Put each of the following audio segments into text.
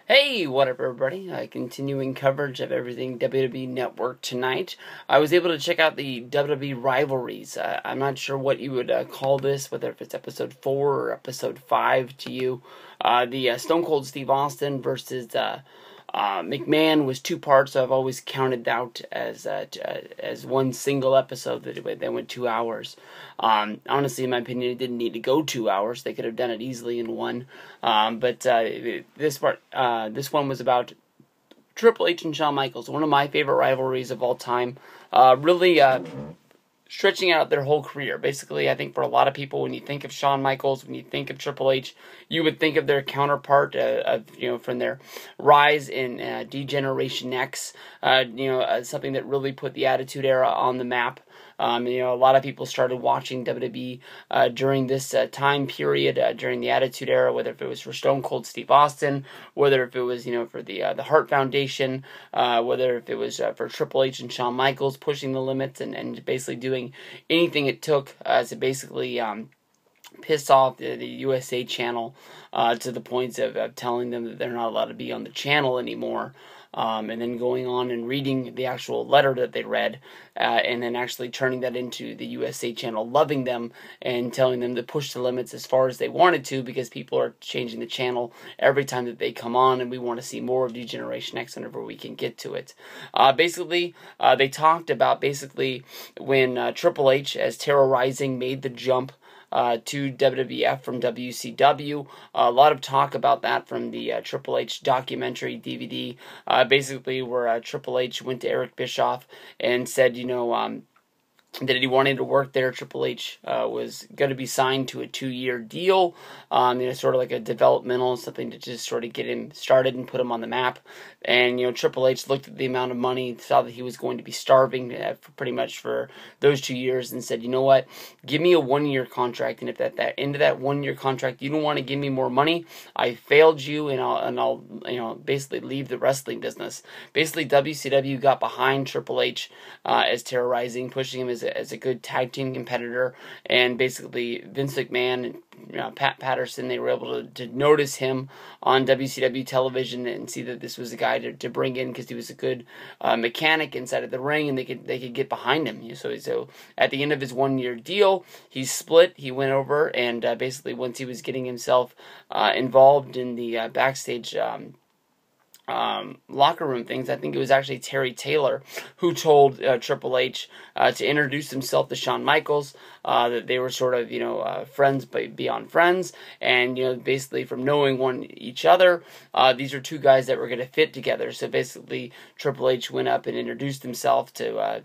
Hey, what up everybody? Continuing coverage of everything WWE Network tonight. I was able to check out the WWE Rivalries. I'm not sure what you would call this, whether if it's episode 4 or episode 5 to you. The Stone Cold Steve Austin versus McMahon was 2 parts, so I've always counted out as one single episode that went 2 hours. Honestly, in my opinion, it didn't need to go 2 hours. They could have done it easily in one. But this one was about Triple H and Shawn Michaels, one of my favorite rivalries of all time. Really stretching out their whole career. Basically, I think for a lot of people, when you think of Shawn Michaels, when you think of Triple H, you would think of their counterpart from their rise in D-Generation X, something that really put the Attitude Era on the map. A lot of people started watching WWE during this time period, during the Attitude Era, whether if it was for Stone Cold Steve Austin, whether if it was, for the Hart Foundation, whether if it was for Triple H and Shawn Michaels pushing the limits and basically doing anything it took to basically piss off the USA channel to the point of telling them that they're not allowed to be on the channel anymore. And then going on and reading the actual letter that they read, and then actually turning that into the USA channel loving them and telling them to push the limits as far as they wanted to, because people are changing the channel every time that they come on, and we want to see more of D-Generation X whenever we can get to it. They talked about when Triple H, as Terrorizing, made the jump to WWF from WCW. A lot of talk about that from the Triple H documentary DVD, where Triple H went to Eric Bischoff and said, that he wanted to work there. Triple H was going to be signed to a 2-year deal, sort of like a developmental, something to just sort of get him started and put him on the map. And, Triple H looked at the amount of money, saw that he was going to be starving pretty much for those 2 years, and said, you know what, give me a 1-year contract, and if at that end of that 1-year contract you don't want to give me more money, I failed you, and I'll basically leave the wrestling business. Basically, WCW got behind Triple H as Terrorizing, pushing him as a good tag team competitor, and basically Vince McMahon and Pat Patterson, they were able to notice him on WCW television and see that this was a guy to bring in because he was a good mechanic inside of the ring, and they could get behind him. So at the end of his 1-year deal, he split. He went over and basically once he was getting himself involved in the backstage locker room things, I think it was actually Terry Taylor who told Triple H to introduce himself to Shawn Michaels, that they were sort of, friends beyond friends, and, basically from knowing each other, these are 2 guys that were going to fit together. So basically, Triple H went up and introduced himself to,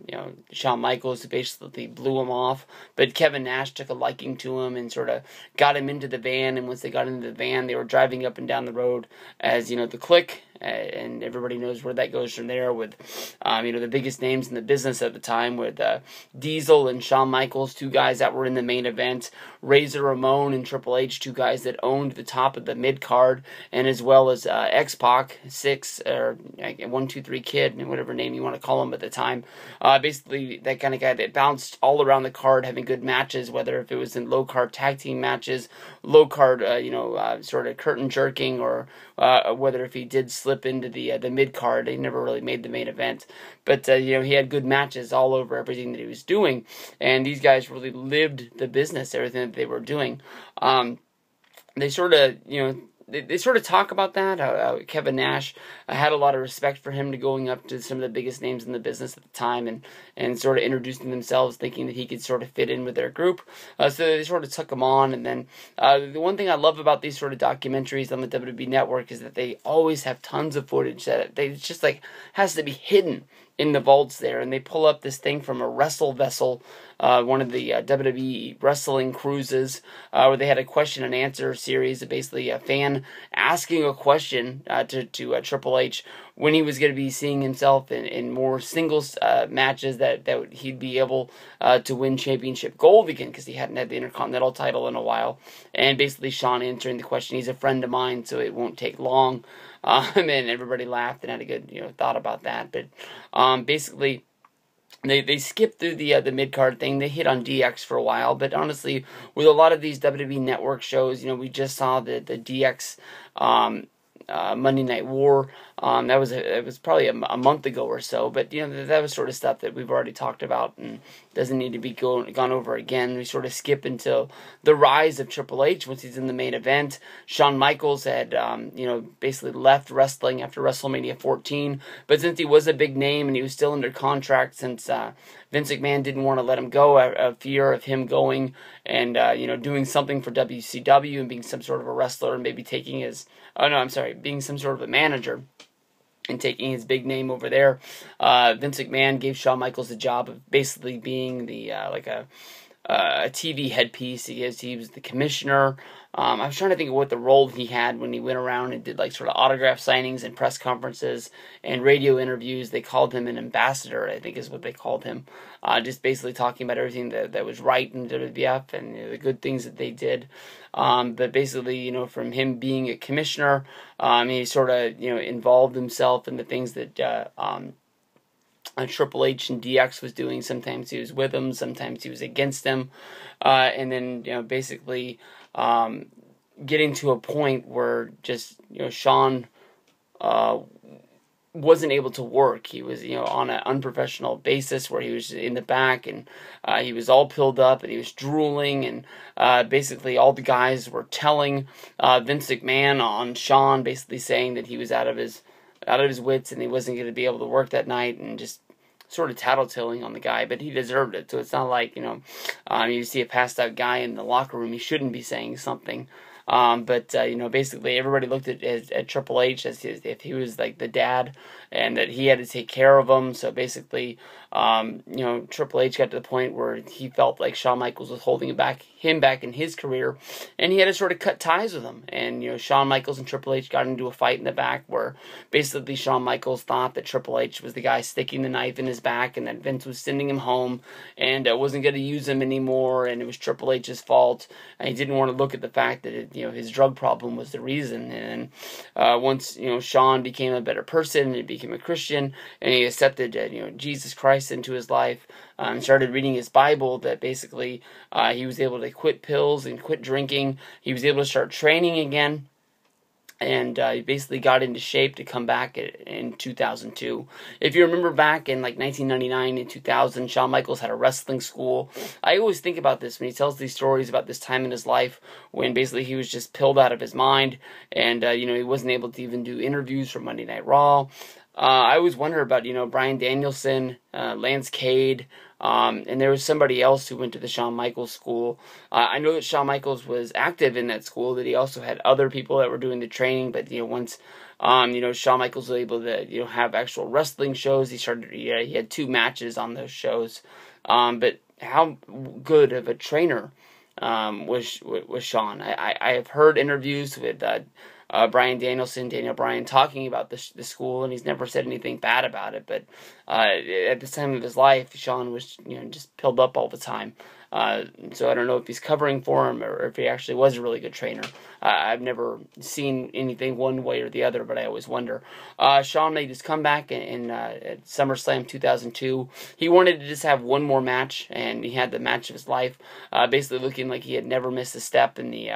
Shawn Michaels, who basically blew him off, but Kevin Nash took a liking to him and sort of got him into the van, and once they got into the van, they were driving up and down the road as, the Click, and everybody knows where that goes from there with, the biggest names in the business at the time with Diesel and Shawn Michaels, 2 guys that were in the main event, Razor Ramon and Triple H, 2 guys that owned the top of the mid-card, and as well as X-Pac, 6, or 1-2-3 Kid, whatever name you want to call him at the time. Basically, that kind of guy that bounced all around the card, having good matches, whether if it was in low-card tag team matches, low-card, sort of curtain jerking, or whether if he did slip into the mid-card. He never really made the main event, but he had good matches all over everything that he was doing, and these guys really lived the business, everything that they were doing. They sort of, they sort of talk about that, how Kevin Nash had a lot of respect for him to going up to some of the biggest names in the business at the time and sort of introducing themselves, thinking that he could sort of fit in with their group. So they sort of took him on. And then the one thing I love about these sort of documentaries on the WWE Network is that they always have tons of footage that it's just like has to be hidden in the vaults there, and they pull up this thing from a Wrestle Vessel, one of the WWE wrestling cruises, where they had a question and answer series, basically a fan asking a question to Triple H when he was going to be seeing himself in more singles matches that he'd be able to win championship gold again, because he hadn't had the Intercontinental title in a while. And basically Shawn answering the question, he's a friend of mine, so it won't take long. And everybody laughed and had a good thought about that. But basically, they skipped through the mid-card thing. They hit on DX for a while, but honestly, with a lot of these WWE Network shows, we just saw the DX Monday Night War. It was probably a month ago or so, but that was sort of stuff that we've already talked about and doesn't need to be gone over again. We sort of skip until the rise of Triple H once he's in the main event. Shawn Michaels had basically left wrestling after WrestleMania 14, but since he was a big name and he was still under contract, since Vince McMahon didn't want to let him go out of fear of him going and doing something for WCW and being some sort of a wrestler and maybe being some sort of a manager and taking his big name over there. Vince McMahon gave Shawn Michaels the job of basically being the a TV headpiece. He was the commissioner. I was trying to think of what the role he had when he went around and did like sort of autograph signings and press conferences and radio interviews. They called him an ambassador, I think is what they called him. Just basically talking about everything that was right in WWF and the good things that they did. But basically, from him being a commissioner, he sort of, involved himself in the things that Triple H and DX was doing. Sometimes he was with him, sometimes he was against him, and then basically getting to a point where just Shawn wasn't able to work. He was on an unprofessional basis where he was in the back and he was all pilled up and he was drooling, and basically all the guys were telling Vince McMahon on Shawn, basically saying that he was out of his wits and he wasn't going to be able to work that night, and just sort of tattletelling on the guy, but he deserved it. So it's not like, you see a passed out guy in the locker room, he shouldn't be saying something. But basically everybody looked at Triple H as if he was like the dad and that he had to take care of him. So basically, Triple H got to the point where he felt like Shawn Michaels was holding him back in his career, and he had to sort of cut ties with him. And Shawn Michaels and Triple H got into a fight in the back where basically Shawn Michaels thought that Triple H was the guy sticking the knife in his back and that Vince was sending him home and wasn't going to use him anymore, and it was Triple H's fault, and he didn't want to look at the fact that his drug problem was the reason. And once Shawn became a better person and he became a Christian and he accepted Jesus Christ into his life and started reading his Bible, that basically he was able to quit pills and quit drinking. He was able to start training again, and he basically got into shape to come back in 2002. If you remember back in like 1999 and 2000, Shawn Michaels had a wrestling school. I always think about this when he tells these stories about this time in his life when basically he was just pilled out of his mind, and he wasn't able to even do interviews for Monday Night Raw. I always wonder about, Bryan Danielson, Lance Cade, and there was somebody else who went to the Shawn Michaels school. I know that Shawn Michaels was active in that school, that he also had other people that were doing the training, but, once, Shawn Michaels was able to, have actual wrestling shows, he had 2 matches on those shows. But how good of a trainer was Shawn? I have heard interviews with Bryan Daniel Bryan, talking about the school, and he's never said anything bad about it. But at this time of his life, Shawn was just pilled up all the time. So I don't know if he's covering for him or if he actually was a really good trainer. I've never seen anything one way or the other, but I always wonder. Shawn made his comeback at SummerSlam 2002. He wanted to just have one more match, and he had the match of his life, basically looking like he had never missed a step in the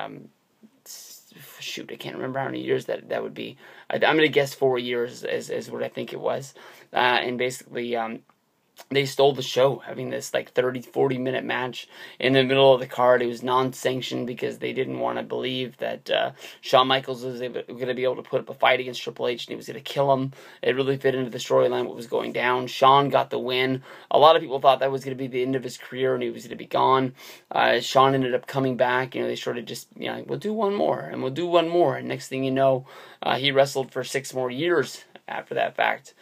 I can't remember how many years that would be. I'm going to guess 4 years is what I think it was. And basically, they stole the show, having this like 30-40 minute match in the middle of the card. It was non-sanctioned because they didn't want to believe that Shawn Michaels was going to be able to put up a fight against Triple H and he was going to kill him. It really fit into the storyline, what was going down. Shawn got the win. A lot of people thought that was going to be the end of his career and he was going to be gone. Shawn ended up coming back. They sort of just, we'll do one more and we'll do one more. And next thing you know, he wrestled for 6 more years after that fact.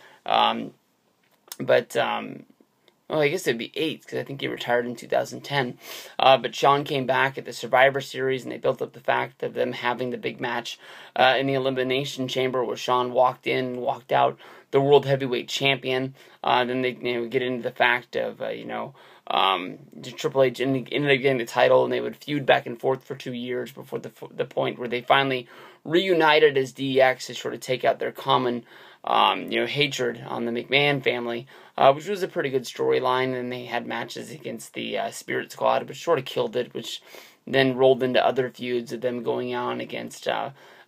Well, I guess it'd be 8 because I think he retired in 2010. But Shawn came back at the Survivor Series, and they built up the fact of them having the big match in the Elimination Chamber where Shawn walked in and walked out the World Heavyweight Champion. Then they get into the fact of, Triple H ended up getting the title, and they would feud back and forth for 2 years before the point where they finally reunited as DX to sort of take out their common hatred on the McMahon family, which was a pretty good storyline. And they had matches against the Spirit Squad, which sort of killed it, which then rolled into other feuds of them going on against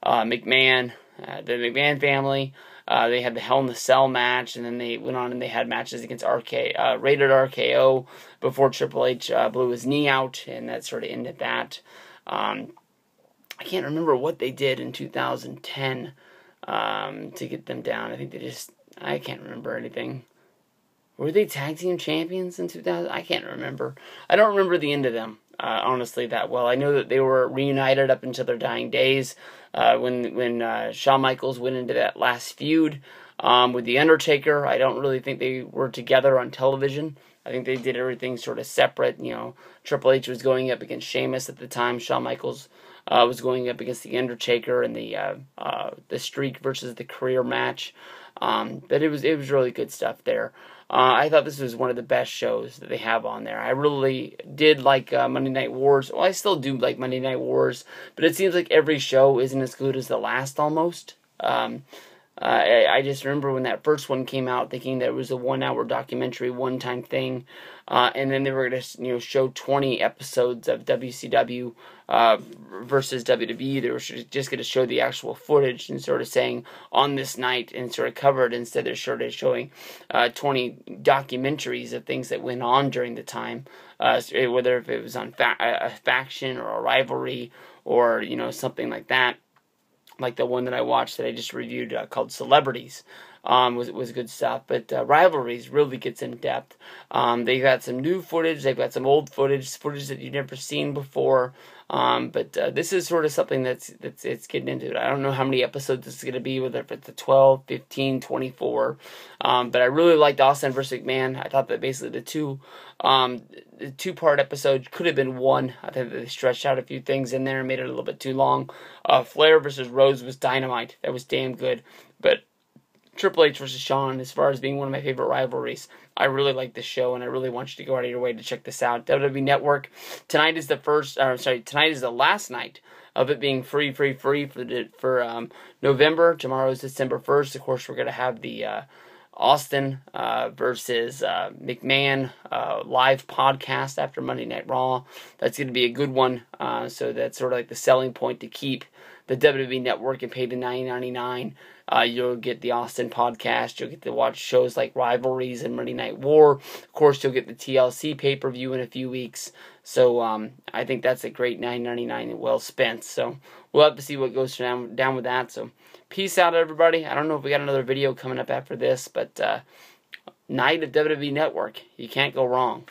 McMahon, the McMahon family. They had the Hell in the Cell match, and then they went on and they had matches against Rated RKO before Triple H blew his knee out, and that sort of ended that. I can't remember what they did in 2010 to get them down. I think I can't remember anything. Were they tag team champions in 2000? I can't remember. I don't remember the end of them, honestly, that well. I know that they were reunited up until their dying days when Shawn Michaels went into that last feud with The Undertaker. I don't really think they were together on television. I think they did everything sort of separate. Triple H was going up against Sheamus at the time. Shawn Michaels was going up against The Undertaker in the Streak versus the Career match. But it was really good stuff there. I thought this was one of the best shows that they have on there. I really did like Monday Night Wars. Well, I still do like Monday Night Wars, but it seems like every show isn't as good as the last almost. I just remember when that first one came out thinking that it was a 1-hour documentary, one-time thing, and then they were going to show 20 episodes of WCW versus WWE. They were just going to show the actual footage and sort of saying on this night and sort of covered. Instead, they're sort of showing 20 documentaries of things that went on during the time, whether if it was on a faction or a rivalry or something like that. Like the one that I watched that I just reviewed called Celebrities was good stuff. But Rivalries really gets in depth. They got some new footage. They've got some old footage that you've never seen before. But this is sort of something that's getting into it. I don't know how many episodes it's going to be, whether if it's 12, 15, 24. But I really liked Austin vs. McMahon. I thought that basically the two-part episode could have been one. I think they stretched out a few things in there and made it a little bit too long. Flair versus Rose was dynamite. That was damn good. But Triple H versus Shawn, as far as being one of my favorite rivalries, I really like this show, and I really want you to go out of your way to check this out. WWE Network. Tonight is the last night of it being free for November. Tomorrow is December 1st. Of course, we're going to have the Austin versus McMahon live podcast after Monday Night Raw. That's going to be a good one. So that's sort of like the selling point to keep the WWE Network and pay the $9.99. You'll get the Austin podcast. You'll get to watch shows like Rivalries and Monday Night War. Of course, you'll get the TLC pay-per-view in a few weeks. So I think that's a great $9.99 and well spent. So we'll have to see what goes down with that. So peace out, everybody. I don't know if we got another video coming up after this, but night of WWE Network. You can't go wrong.